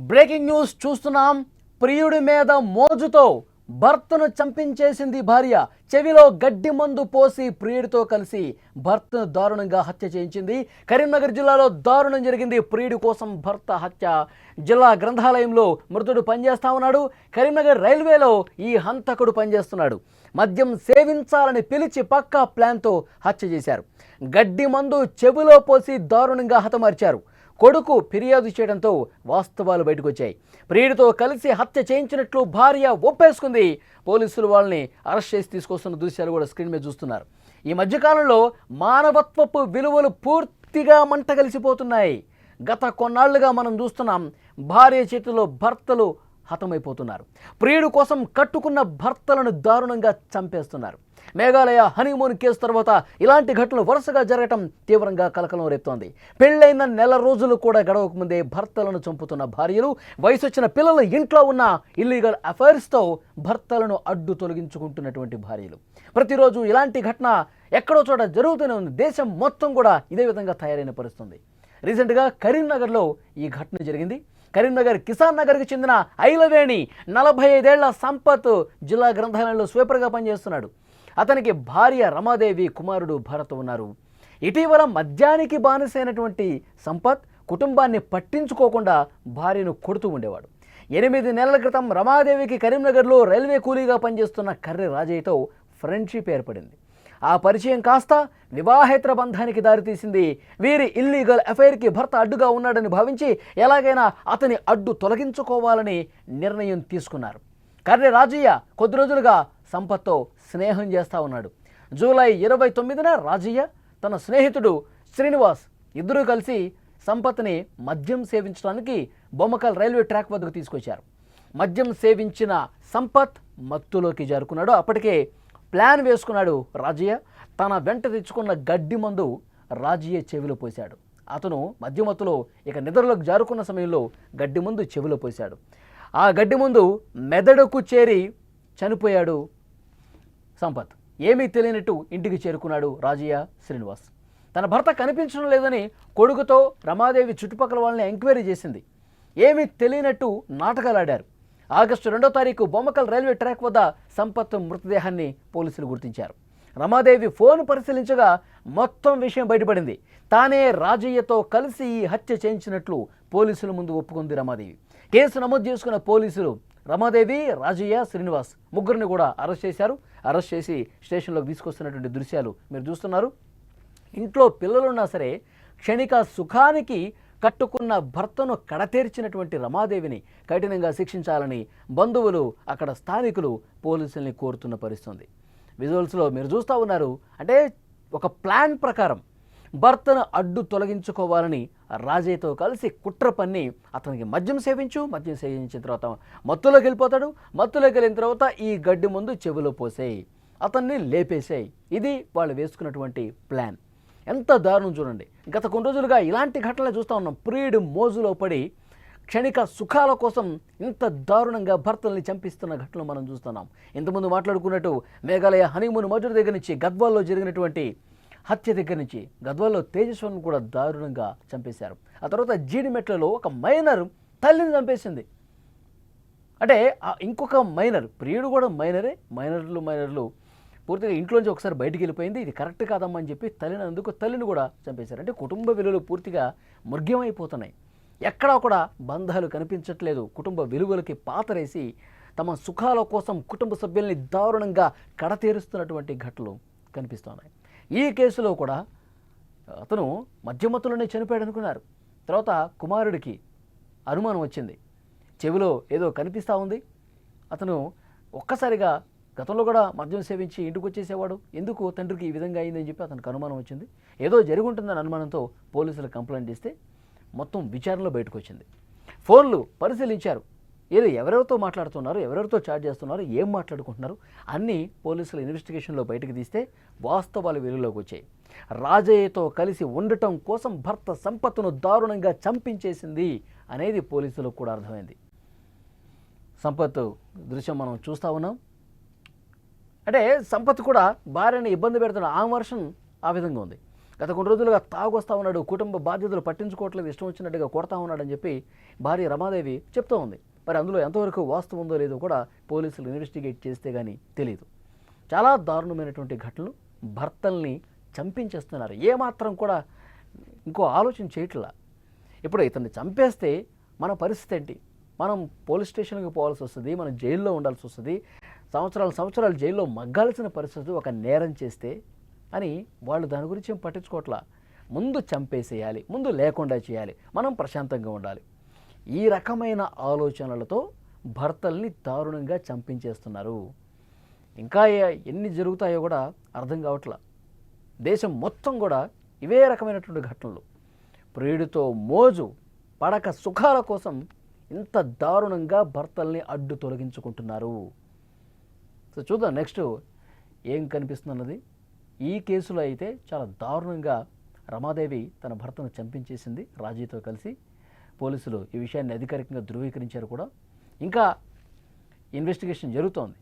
Breaking news చూస్తున్నాం. ప్రియుడి మీద మోజుతో భర్తను చంపించేసింది భార్య. చెవిలో గడ్డి మందు పోసి ప్రియుడితో కలిసి భర్తను దారుణంగా హత్య చేయించింది. కరీంనగర్ జిల్లాలో దారుణం జరిగింది. ప్రియుడి కోసం భర్త హత్య. జిల్లా గ్రంథాలయంలో మృతుడు పనిచేస్తా ఉన్నాడు. కరీంనగర్ రైల్వేలో ఈ హంతకుడు పనిచేస్తున్నాడు. మద్యం సేవించాలని పిలిచి పక్కా ప్లాన్తో హత్య చేశారు. గడ్డి మందు చెవిలో పోసి దారుణంగా హతమార్చారు. కొడుకు ఫిర్యాదు చేయడంతో వాస్తవాలు బయటకు వచ్చాయి. ప్రియుడితో కలిసి హత్య చేయించినట్లు భార్య ఒప్పేసుకుంది. పోలీసులు వాళ్ళని అరెస్ట్ చేసి తీసుకొస్తున్న దృశ్యాలు కూడా స్క్రీన్ మీద చూస్తున్నారు. ఈ మధ్యకాలంలో మానవత్వపు విలువలు పూర్తిగా మంటగలిసిపోతున్నాయి. గత కొన్నాళ్లుగా మనం చూస్తున్నాం, భార్య చేతిలో భర్తలు హతమైపోతున్నారు. ప్రియుడు కోసం కట్టుకున్న భర్తలను దారుణంగా చంపేస్తున్నారు. మేఘాలయ హనీమూన్ కేసు తర్వాత ఇలాంటి ఘటనలు వరుసగా జరగటం తీవ్రంగా కలకలం రేపుతోంది. పెళ్లైన నెల రోజులు కూడా గడవకముందే భర్తలను చంపుతున్న భార్యలు, వయసొచ్చిన పిల్లలు ఇంట్లో ఉన్న ఇల్లీగల్ అఫైర్స్తో భర్తలను అడ్డు తొలగించుకుంటున్నటువంటి భార్యలు. ప్రతిరోజు ఇలాంటి ఘటన ఎక్కడో చోట జరుగుతూనే ఉంది. దేశం మొత్తం కూడా ఇదే విధంగా తయారైన పరిస్థితుంది. రీసెంట్గా కరీంనగర్లో ఈ ఘటన జరిగింది. కరీంనగర్ కిసాన్ నగర్కి చెందిన ఐలవేణి 45 ఏళ్ల సంపత్ జిల్లా గ్రంథాలయంలో స్వీపర్గా పనిచేస్తున్నాడు. అతనికి భార్య రమాదేవి, కుమారుడు భరత్ ఉన్నారు. ఇటీవల మద్యానికి బానిసైనటువంటి సంపత్ కుటుంబాన్ని పట్టించుకోకుండా భార్యను కొడుతూ ఉండేవాడు. 8 నెలల క్రితం రమాదేవికి కరీంనగర్లో రైల్వే కూలీగా పనిచేస్తున్న కర్రె రాజయ్యతో ఫ్రెండ్షిప్ ఏర్పడింది. ఆ పరిచయం కాస్త వివాహేతర బంధానికి దారితీసింది. వీరి ఇల్లీగల్ అఫైర్కి భర్త అడ్డుగా ఉన్నాడని భావించి ఎలాగైనా అతని అడ్డు తొలగించుకోవాలని నిర్ణయం తీసుకున్నారు. కర్రె రాజయ్య కొద్ది రోజులుగా సంపత్తో స్నేహం చేస్తూ ఉన్నాడు. జూలై 29న రాజయ్య తన స్నేహితుడు శ్రీనివాస్ ఇద్దరూ కలిసి సంపత్ని మద్యం సేవించడానికి బొమ్మకల్ రైల్వే ట్రాక్ వద్దకు తీసుకొచ్చారు. మద్యం సేవించిన సంపత్ మత్తులోకి జారుకున్నాడు. అప్పటికే ప్లాన్ వేసుకున్నాడు రాజయ్య. తన వెంట తెచ్చుకున్న గడ్డి మందు రాజయ్య చెవిలో పోశాడు. అతను మద్యమత్తులో ఇక నిద్రలోకి జారుకున్న సమయంలో గడ్డి మందు చెవిలో పోశాడు. ఆ గడ్డి మందు మెదడుకు చేరి చనిపోయాడు సంపత్. ఏమీ తెలియనట్టు ఇంటికి చేరుకున్నాడు రాజయ్య శ్రీనివాస్. తన భర్త కనిపించడం లేదని కొడుకుతో రమాదేవి చుట్టుపక్కల వాళ్ళని ఎంక్వైరీ చేసింది. ఏమీ తెలియనట్టు నాటకాలాడారు. ఆగస్టు 2వ తారీఖు బొమ్మకల్ రైల్వే ట్రాక్ వద్ద సంపత్ మృతదేహాన్ని పోలీసులు గుర్తించారు. రమాదేవి ఫోన్ పరిశీలించగా మొత్తం విషయం బయటపడింది. తానే రాజయ్యతో కలిసి ఈ హత్య చేయించినట్లు పోలీసుల ముందు ఒప్పుకుంది రమాదేవి. కేసు నమోదు చేసుకున్న పోలీసులు రమాదేవి, రాజయ్య, శ్రీనివాస్ ముగ్గురిని కూడా అరెస్ట్ చేశారు. అరెస్ట్ చేసి స్టేషన్లోకి తీసుకొస్తున్నటువంటి దృశ్యాలు మీరు చూస్తున్నారు. ఇంట్లో పిల్లలున్నా సరే క్షణిక సుఖానికి కట్టుకున్న భర్తను కడతేర్చినటువంటి రమాదేవిని కఠినంగా శిక్షించాలని బంధువులు, అక్కడ స్థానికులు పోలీసుల్ని కోరుతున్న పరిస్థితుంది. విజువల్స్లో మీరు చూస్తూ ఉన్నారు. అంటే ఒక ప్లాన్ ప్రకారం భర్తను అడ్డు తొలగించుకోవాలని రాజయ్యతో కలిసి కుట్ర పన్ని అతనికి మద్యం సేవించిన తర్వాత మత్తులోకి వెళ్ళిపోతాడు. మత్తులోకి వెళ్ళిన తర్వాత ఈ గడ్డి ముందు చెవిలో పోసేయి, అతన్ని లేపేసేయి. ఇది వాళ్ళు వేసుకున్నటువంటి ప్లాన్. ఎంత దారుణం చూడండి. గత కొన్ని రోజులుగా ఇలాంటి ఘటనలు చూస్తూ ఉన్నాం. ప్రియుడు మోజులో పడి క్షణిక సుఖాల కోసం ఇంత దారుణంగా భర్తల్ని చంపిస్తున్న ఘటనలు మనం చూస్తున్నాం. ఇంతకుముందు మాట్లాడుకున్నట్టు మేఘాలయ హనీమూన్ మధుర దగ్గర నుంచి గద్వాల్లో జరిగినటువంటి హత్య దగ్గర నుంచి గద్వాల్లో తేజస్వను కూడా దారుణంగా చంపేశారు. ఆ తర్వాత జీడిమెట్లలో ఒక మైనర్ తల్లిని చంపేసింది. అంటే ఇంకొక మైనర్, ప్రియుడు కూడా మైనరే. మైనర్లు పూర్తిగా ఇంట్లోంచి ఒకసారి బయటికి వెళ్ళిపోయింది. ఇది కరెక్ట్ కాదమ్మా అని చెప్పి తల్లిని కూడా చంపేశారు. అంటే కుటుంబ విలువలు పూర్తిగా మృగ్యమైపోతున్నాయి. ఎక్కడా కూడా బంధాలు కనిపించట్లేదు. కుటుంబ విలువలకి పాతరేసి తమ సుఖాల కోసం కుటుంబ సభ్యుల్ని దారుణంగా కడతేరుస్తున్నటువంటి ఘటనలు కనిపిస్తున్నాయి. ఈ కేసులో కూడా అతను మద్యమత్తులోనే చనిపోయాడు అనుకున్నారు. తర్వాత కుమారుడికి అనుమానం వచ్చింది. చెవిలో ఏదో కనిపిస్తూ ఉంది. అతను ఒక్కసారిగా గతంలో కూడా మద్యం సేవించి ఇంటికి వచ్చేసేవాడు. ఎందుకు తండ్రికి ఈ విధంగా అయిందని చెప్పి అతనికి అనుమానం వచ్చింది. ఏదో జరుగుంటుందని అనుమానంతో పోలీసులు కంప్లైంట్ చేస్తే మొత్తం విచారణలో బయటకు వచ్చింది. ఫోన్లు పరిశీలించారు. ఎవరెవరితో మాట్లాడుతున్నారు, ఎవరెవరితో చాట్ చేస్తున్నారు, ఏం మాట్లాడుకుంటున్నారు అన్నీ పోలీసుల ఇన్వెస్టిగేషన్లో బయటకు తీస్తే వాస్తవాలు వెలుగులోకి వచ్చాయి. రాజయ్యతో కలిసి ఉండటం కోసం భర్త సంపత్తును దారుణంగా చంపించేసింది అనేది పోలీసులకు కూడా అర్థమైంది. సంపత్ దృశ్యం మనం చూస్తూ ఉన్నాం. అంటే సంపత్ కూడా భార్యని ఇబ్బంది పెడుతున్న ఆ వర్షన్ ఆ విధంగా ఉంది. గత కొన్ని రోజులుగా తాగొస్తా ఉన్నాడు, కుటుంబ బాధ్యతలు పట్టించుకోవట్లేదు, ఇష్టం వచ్చినట్టుగా కొడతా ఉన్నాడని చెప్పి భార్య రమాదేవి చెప్తూ ఉంది. మరి అందులో ఎంతవరకు వాస్తవం ఉందో లేదో కూడా పోలీసులు ఇన్వెస్టిగేట్ చేస్తే కానీ తెలియదు. చాలా దారుణమైనటువంటి ఘటనలు, భర్తల్ని చంపించేస్తున్నారు. ఏమాత్రం కూడా ఇంకో ఆలోచన చేయట్లా. ఇప్పుడు ఇతన్ని చంపేస్తే మన పరిస్థితి ఏంటి? మనం పోలీస్ స్టేషన్కి పోవాల్సి వస్తుంది, మనం జైల్లో ఉండాల్సి వస్తుంది, సంవత్సరాలు జైల్లో మగ్గాల్సిన పరిస్థితి ఒక నేరం చేస్తే అని వాళ్ళు దాని గురించి ఏం పట్టించుకోవట్లా. ముందు చంపేసేయాలి, ముందు లేకుండా చేయాలి, మనం ప్రశాంతంగా ఉండాలి. ఈ రకమైన ఆలోచనలతో భర్తల్ని దారుణంగా చంపించేస్తున్నారు. ఇంకా ఎన్ని జరుగుతాయో కూడా అర్థం కావట్లా. దేశం మొత్తం కూడా ఇవే రకమైనటువంటి ఘటనలు. ప్రియుడితో మోజు, పడక సుఖాల కోసం ఇంత దారుణంగా భర్తల్ని అడ్డు తొలగించుకుంటున్నారు. సో చూద్దాం నెక్స్ట్ ఏం కనిపిస్తున్నది. ఈ కేసులో అయితే చాలా దారుణంగా రమాదేవి తన భర్తను చంపించేసింది రాజీతో కలిసి. పోలీసులు ఈ విషయాన్ని అధికారికంగా ధృవీకరించారు కూడా. ఇంకా ఇన్వెస్టిగేషన్ జరుగుతోంది.